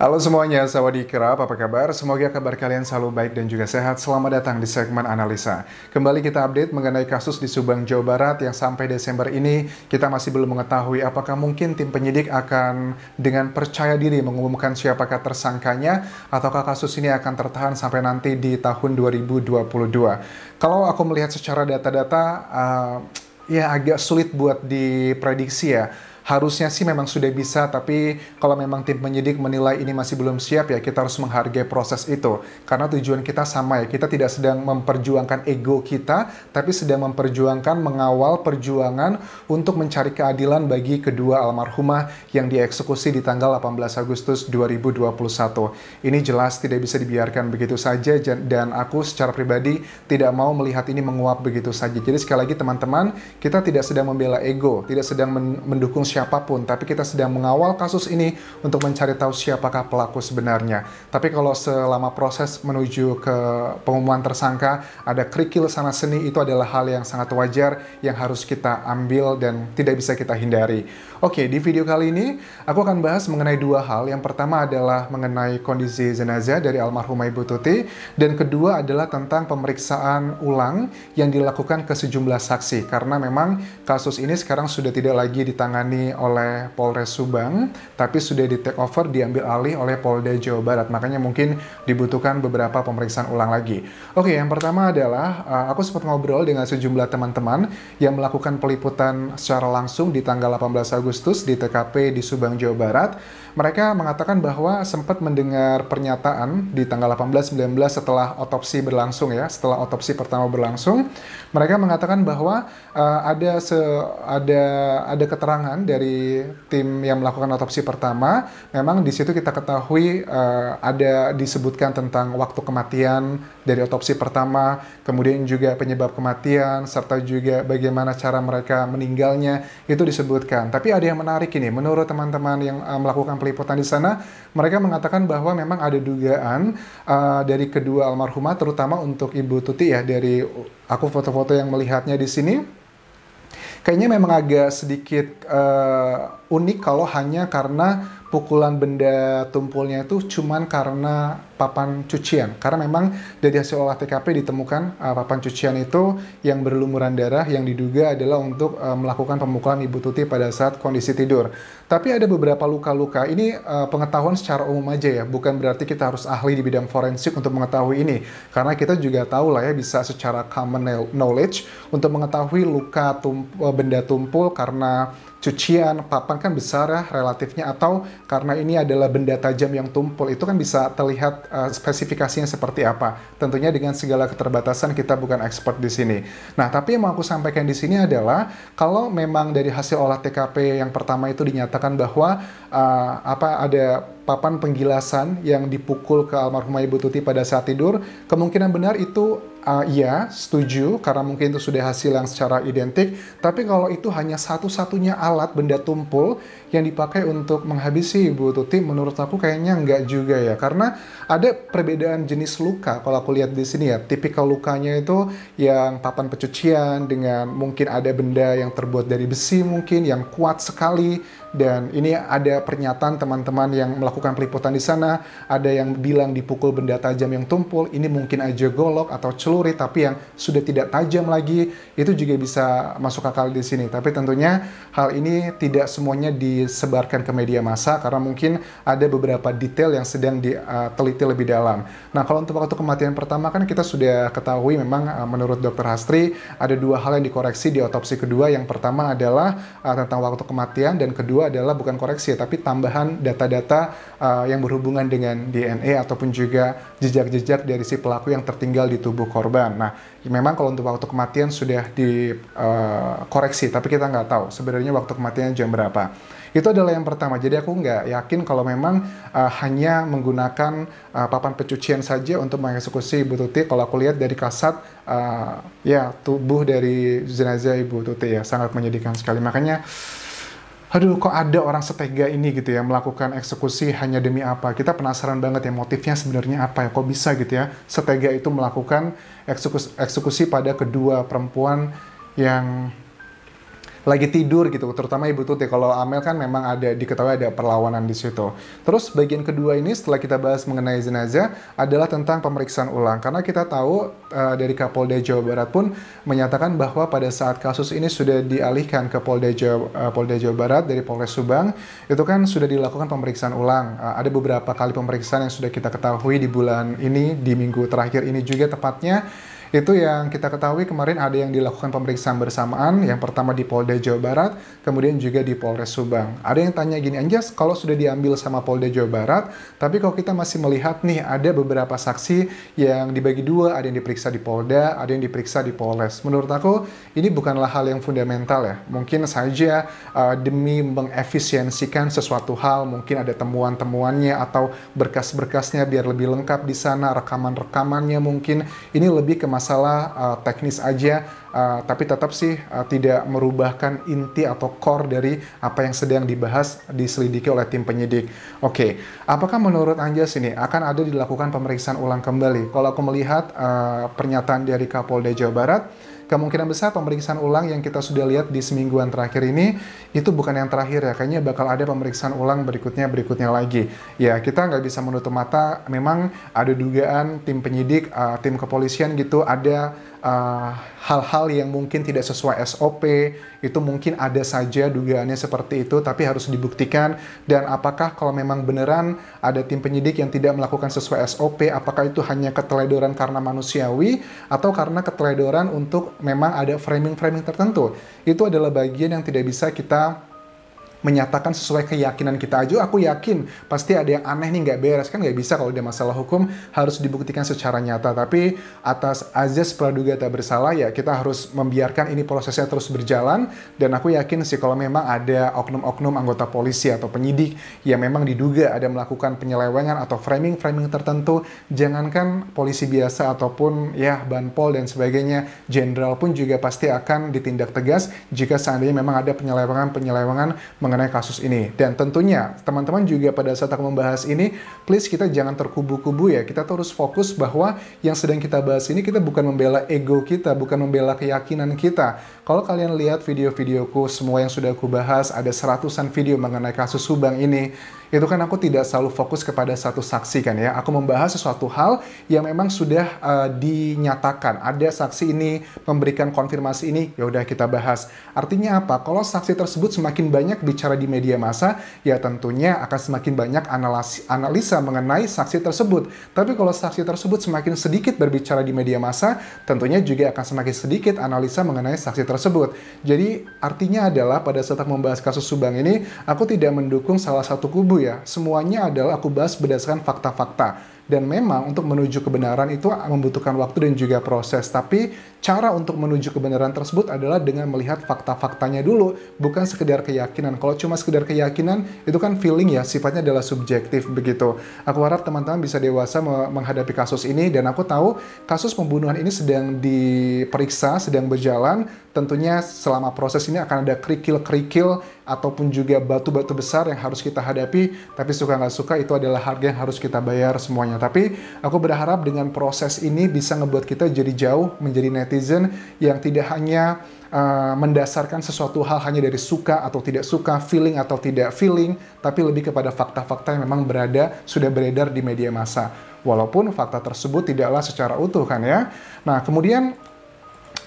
Halo semuanya, sawadee-krap, apa kabar? Semoga kabar kalian selalu baik dan juga sehat. Selamat datang di segmen analisa. Kembali kita update mengenai kasus di Subang, Jawa Barat yang sampai Desember ini kita masih belum mengetahui apakah mungkin tim penyidik akan dengan percaya diri mengumumkan siapakah tersangkanya ataukah kasus ini akan tertahan sampai nanti di tahun 2022. Kalau aku melihat secara data-data, ya agak sulit buat diprediksi ya. Harusnya sih memang sudah bisa, tapi kalau memang tim penyidik menilai ini masih belum siap ya kita harus menghargai proses itu. Karena tujuan kita sama ya, kita tidak sedang memperjuangkan ego kita, tapi sedang memperjuangkan mengawal perjuangan untuk mencari keadilan bagi kedua almarhumah yang dieksekusi di tanggal 18 Agustus 2021. Ini jelas tidak bisa dibiarkan begitu saja dan aku secara pribadi tidak mau melihat ini menguap begitu saja. Jadi sekali lagi teman-teman, kita tidak sedang membela ego, tidak sedang mendukung siapapun, tapi kita sedang mengawal kasus ini untuk mencari tahu siapakah pelaku sebenarnya. Tapi kalau selama proses menuju ke pengumuman tersangka ada kerikil sana sini, itu adalah hal yang sangat wajar yang harus kita ambil dan tidak bisa kita hindari. Oke, di video kali ini aku akan bahas mengenai dua hal. Yang pertama adalah mengenai kondisi jenazah dari almarhumah Ibu Tuti, dan kedua adalah tentang pemeriksaan ulang yang dilakukan ke sejumlah saksi, karena memang kasus ini sekarang sudah tidak lagi ditangani oleh Polres Subang, tapi sudah di take over, diambil alih oleh Polda Jawa Barat. Makanya mungkin dibutuhkan beberapa pemeriksaan ulang lagi. Oke, yang pertama adalah aku sempat ngobrol dengan sejumlah teman-teman yang melakukan peliputan secara langsung di tanggal 18 Agustus di TKP di Subang, Jawa Barat. Mereka mengatakan bahwa sempat mendengar pernyataan di tanggal 18-19 setelah otopsi berlangsung ya, setelah otopsi pertama berlangsung, mereka mengatakan bahwa ada keterangan dari tim yang melakukan otopsi pertama. Memang di situ kita ketahui ada disebutkan tentang waktu kematian dari otopsi pertama, kemudian juga penyebab kematian, serta juga bagaimana cara mereka meninggalnya, itu disebutkan. Tapi ada yang menarik ini, menurut teman-teman yang melakukan peliputan di sana, mereka mengatakan bahwa memang ada dugaan dari kedua almarhumah, terutama untuk Ibu Tuti ya, dari aku foto-foto yang melihatnya di sini, kayaknya memang agak sedikit unik kalau hanya karena pukulan benda tumpulnya itu cuman karena papan cucian. Karena memang dari hasil olah TKP ditemukan papan cucian itu yang berlumuran darah yang diduga adalah untuk melakukan pemukulan Ibu Tuti pada saat kondisi tidur. Tapi ada beberapa luka-luka. Ini pengetahuan secara umum aja ya, bukan berarti kita harus ahli di bidang forensik untuk mengetahui ini. Karena kita juga tahu lah ya, bisa secara common knowledge untuk mengetahui luka benda tumpul karena cucian, papan kan besar ya relatifnya, atau karena ini adalah benda tajam yang tumpul, itu kan bisa terlihat spesifikasinya seperti apa. Tentunya dengan segala keterbatasan kita bukan expert di sini. Nah, tapi yang mau aku sampaikan di sini adalah kalau memang dari hasil olah TKP yang pertama itu dinyatakan bahwa ada papan penggilasan yang dipukul ke almarhumah Ibu Tuti pada saat tidur, kemungkinan benar itu iya, setuju, karena mungkin itu sudah hasil yang secara identik. Tapi kalau itu hanya satu-satunya alat benda tumpul yang dipakai untuk menghabisi Ibu Tuti, menurut aku kayaknya enggak juga ya. Karena ada perbedaan jenis luka. Kalau aku lihat di sini ya, tipikal lukanya itu yang papan pencucian dengan mungkin ada benda yang terbuat dari besi mungkin yang kuat sekali. Dan ini ada pernyataan teman-teman yang melakukan peliputan di sana, ada yang bilang dipukul benda tajam yang tumpul, ini mungkin aja golok atau celurit, tapi yang sudah tidak tajam lagi, itu juga bisa masuk akal di sini. Tapi tentunya hal ini tidak semuanya disebarkan ke media massa, karena mungkin ada beberapa detail yang sedang diteliti lebih dalam. Nah, kalau untuk waktu kematian pertama kan kita sudah ketahui memang menurut Dr. Hastri, ada dua hal yang dikoreksi di otopsi kedua. Yang pertama adalah tentang waktu kematian, dan kedua adalah bukan koreksi tapi tambahan data-data yang berhubungan dengan DNA ataupun juga jejak-jejak dari si pelaku yang tertinggal di tubuh korban. Nah, memang kalau untuk waktu kematian sudah dikoreksi, tapi kita nggak tahu sebenarnya waktu kematiannya jam berapa. Itu adalah yang pertama. Jadi aku nggak yakin kalau memang hanya menggunakan papan pencucian saja untuk mengeksekusi Ibu Tuti. Kalau aku lihat dari kasat ya tubuh dari jenazah Ibu Tuti ya sangat menyedihkan sekali. Makanya aduh, kok ada orang setega ini gitu ya, melakukan eksekusi hanya demi apa? Kita penasaran banget ya, motifnya sebenarnya apa ya? Kok bisa gitu ya, setega itu melakukan eksekusi pada kedua perempuan yang lagi tidur gitu, terutama Ibu Tuti. Kalau Amel kan memang ada diketahui ada perlawanan di situ. Terus bagian kedua ini setelah kita bahas mengenai jenazah adalah tentang pemeriksaan ulang. Karena kita tahu dari Kapolda Jawa Barat pun menyatakan bahwa pada saat kasus ini sudah dialihkan ke Polda Jawa Barat dari Polres Subang, itu kan sudah dilakukan pemeriksaan ulang. Ada beberapa kali pemeriksaan yang sudah kita ketahui di bulan ini, di minggu terakhir ini juga tepatnya. Itu yang kita ketahui kemarin ada yang dilakukan pemeriksaan bersamaan, yang pertama di Polda Jawa Barat, kemudian juga di Polres Subang. Ada yang tanya gini, Anjas, kalau sudah diambil sama Polda Jawa Barat, tapi kalau kita masih melihat nih, ada beberapa saksi yang dibagi dua, ada yang diperiksa di Polda, ada yang diperiksa di Polres. Menurut aku, ini bukanlah hal yang fundamental ya. Mungkin saja demi mengefisiensikan sesuatu hal, mungkin ada temuan-temuannya atau berkas-berkasnya biar lebih lengkap di sana, rekaman-rekamannya mungkin. Ini lebih ke masalah teknis aja, tapi tetap sih tidak merubahkan inti atau core dari apa yang sedang dibahas, diselidiki oleh tim penyidik. Oke, apakah menurut Anjas ini akan ada dilakukan pemeriksaan ulang kembali? Kalau aku melihat pernyataan dari Kapolda Jawa Barat, kemungkinan besar pemeriksaan ulang yang kita sudah lihat di semingguan terakhir ini, itu bukan yang terakhir ya. Kayaknya bakal ada pemeriksaan ulang berikutnya lagi. Ya, kita nggak bisa menutup mata, memang ada dugaan tim penyidik, tim kepolisian gitu, ada hal-hal yang mungkin tidak sesuai SOP, itu mungkin ada saja dugaannya seperti itu, tapi harus dibuktikan. Dan apakah kalau memang beneran ada tim penyidik yang tidak melakukan sesuai SOP, apakah itu hanya keteledoran karena manusiawi, atau karena keteledoran untuk memang ada framing-framing tertentu. Itu adalah bagian yang tidak bisa kita menyatakan sesuai keyakinan kita aja. Aku yakin pasti ada yang aneh nih, nggak beres. Kan nggak bisa kalau ada masalah hukum, harus dibuktikan secara nyata. Tapi atas azas praduga tak bersalah, ya kita harus membiarkan ini prosesnya terus berjalan. Dan aku yakin sih kalau memang ada oknum-oknum anggota polisi atau penyidik yang memang diduga ada melakukan penyelewengan atau framing-framing tertentu, jangankan polisi biasa ataupun ya Banpol dan sebagainya, jenderal pun juga pasti akan ditindak tegas jika seandainya memang ada penyelewengan mengenai kasus ini. Dan tentunya teman-teman juga pada saat aku membahas ini, please kita jangan terkubu-kubu ya. Kita terus fokus bahwa yang sedang kita bahas ini, kita bukan membela ego kita, bukan membela keyakinan kita. Kalau kalian lihat video-videoku, semua yang sudah aku bahas, ada seratusan video mengenai kasus Subang ini, itu kan aku tidak selalu fokus kepada satu saksi kan ya. Aku membahas sesuatu hal yang memang sudah dinyatakan. Ada saksi ini memberikan konfirmasi ini, ya udah kita bahas. Artinya apa? Kalau saksi tersebut semakin banyak bicara di media massa, ya tentunya akan semakin banyak analisa mengenai saksi tersebut. Tapi kalau saksi tersebut semakin sedikit berbicara di media massa, tentunya juga akan semakin sedikit analisa mengenai saksi tersebut. Jadi artinya adalah pada saat aku membahas kasus Subang ini, aku tidak mendukung salah satu kubu ya. Semuanya adalah aku bahas berdasarkan fakta-fakta. Dan memang untuk menuju kebenaran itu membutuhkan waktu dan juga proses. Tapi cara untuk menuju kebenaran tersebut adalah dengan melihat fakta-faktanya dulu, bukan sekedar keyakinan. Kalau cuma sekedar keyakinan, itu kan feeling ya, sifatnya adalah subjektif begitu. Aku harap teman-teman bisa dewasa menghadapi kasus ini, dan aku tahu kasus pembunuhan ini sedang diperiksa, sedang berjalan. Tentunya selama proses ini akan ada kerikil-kerikil ataupun juga batu-batu besar yang harus kita hadapi, tapi suka nggak suka itu adalah harga yang harus kita bayar semuanya. Tapi aku berharap dengan proses ini bisa ngebuat kita jadi jauh menjadi netizen yang tidak hanya mendasarkan sesuatu hal hanya dari suka atau tidak suka, feeling atau tidak feeling, tapi lebih kepada fakta-fakta yang memang sudah beredar di media massa. Walaupun fakta tersebut tidaklah secara utuh kan ya. Nah kemudian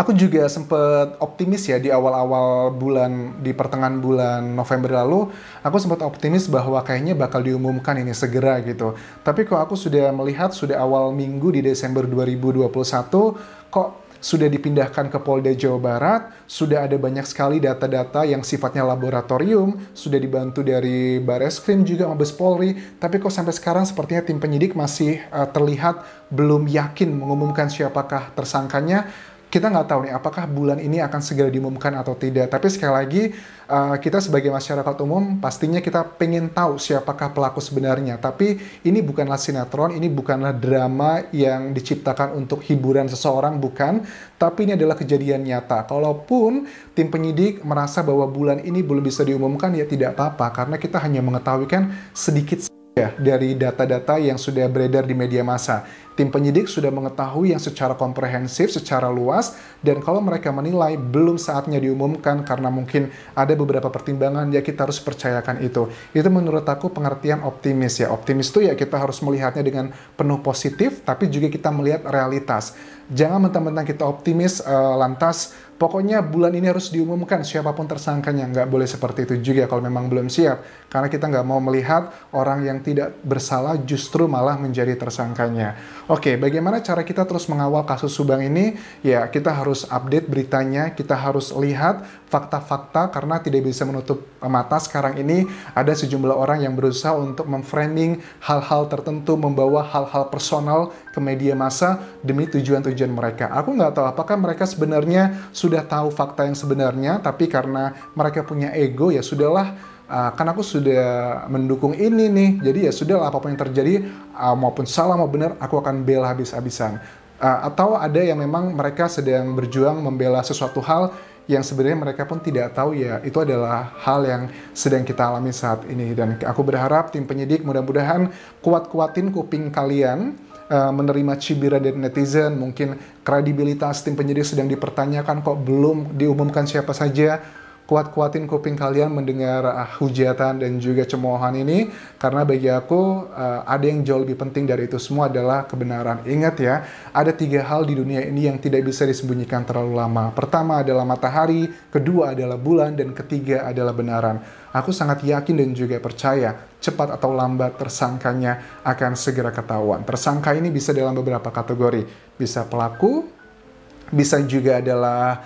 aku juga sempat optimis ya di awal-awal bulan, di pertengahan bulan November lalu, aku sempat optimis bahwa kayaknya bakal diumumkan ini segera gitu. Tapi kok aku sudah melihat sudah awal minggu di Desember 2021, kok sudah dipindahkan ke Polda Jawa Barat, sudah ada banyak sekali data-data yang sifatnya laboratorium, sudah dibantu dari Bareskrim juga Mabes Polri, tapi kok sampai sekarang sepertinya tim penyidik masih terlihat belum yakin mengumumkan siapakah tersangkanya. Kita nggak tahu nih apakah bulan ini akan segera diumumkan atau tidak. Tapi sekali lagi, kita sebagai masyarakat umum pastinya kita pengen tahu siapakah pelaku sebenarnya. Tapi ini bukanlah sinetron, ini bukanlah drama yang diciptakan untuk hiburan seseorang, bukan. Tapi ini adalah kejadian nyata. Kalaupun tim penyidik merasa bahwa bulan ini belum bisa diumumkan, ya tidak apa-apa. Karena kita hanya mengetahui kan sedikit Ya, dari data-data yang sudah beredar di media massa. Tim penyidik sudah mengetahui yang secara komprehensif, secara luas, dan kalau mereka menilai belum saatnya diumumkan karena mungkin ada beberapa pertimbangan, ya kita harus percayakan itu. Itu menurut aku pengertian optimis ya. Optimis itu ya kita harus melihatnya dengan penuh positif, tapi juga kita melihat realitas. Jangan mentang-mentang kita optimis, lantas pokoknya bulan ini harus diumumkan siapapun tersangkanya. Nggak boleh seperti itu juga kalau memang belum siap. Karena kita nggak mau melihat orang yang tidak bersalah justru malah menjadi tersangkanya. Oke, bagaimana cara kita terus mengawal kasus Subang ini? Ya, kita harus update beritanya, kita harus lihat fakta-fakta karena tidak bisa menutup mata sekarang ini ada sejumlah orang yang berusaha untuk memframing hal-hal tertentu, membawa hal-hal personal ke media massa demi tujuan-tujuan mereka. Aku nggak tahu apakah mereka sebenarnya sudah tahu fakta yang sebenarnya, tapi karena mereka punya ego, ya sudahlah, kan aku sudah mendukung ini nih, jadi ya sudahlah apapun yang terjadi, maupun salah mau benar, aku akan bela habis-habisan. Atau ada yang memang mereka sedang berjuang membela sesuatu hal yang sebenarnya mereka pun tidak tahu ya itu adalah hal yang sedang kita alami saat ini. Dan aku berharap tim penyidik mudah-mudahan kuat-kuatin kuping kalian, menerima cibiran dari netizen, mungkin kredibilitas tim penyidik sedang dipertanyakan kok belum diumumkan siapa saja. Kuat-kuatin kuping kalian mendengar hujatan dan juga cemoohan ini, karena bagi aku ada yang jauh lebih penting dari itu semua adalah kebenaran. Ingat ya, ada 3 hal di dunia ini yang tidak bisa disembunyikan terlalu lama. Pertama adalah matahari, kedua adalah bulan, dan ketiga adalah benaran. Aku sangat yakin dan juga percaya, cepat atau lambat tersangkanya akan segera ketahuan. Tersangka ini bisa dalam beberapa kategori, bisa pelaku, bisa juga adalah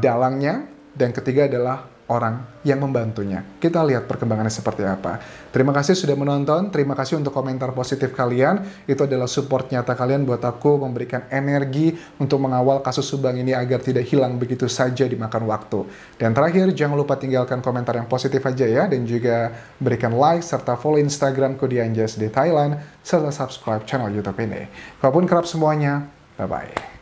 dalangnya, dan ketiga adalah orang yang membantunya. Kita lihat perkembangannya seperti apa. Terima kasih sudah menonton, terima kasih untuk komentar positif kalian. Itu adalah support nyata kalian buat aku memberikan energi untuk mengawal kasus Subang ini agar tidak hilang begitu saja dimakan waktu. Dan terakhir, jangan lupa tinggalkan komentar yang positif aja ya, dan juga berikan like serta follow Instagramku di Anjas di Thailand, serta subscribe channel YouTube ini. Walaupun kerap semuanya, bye-bye.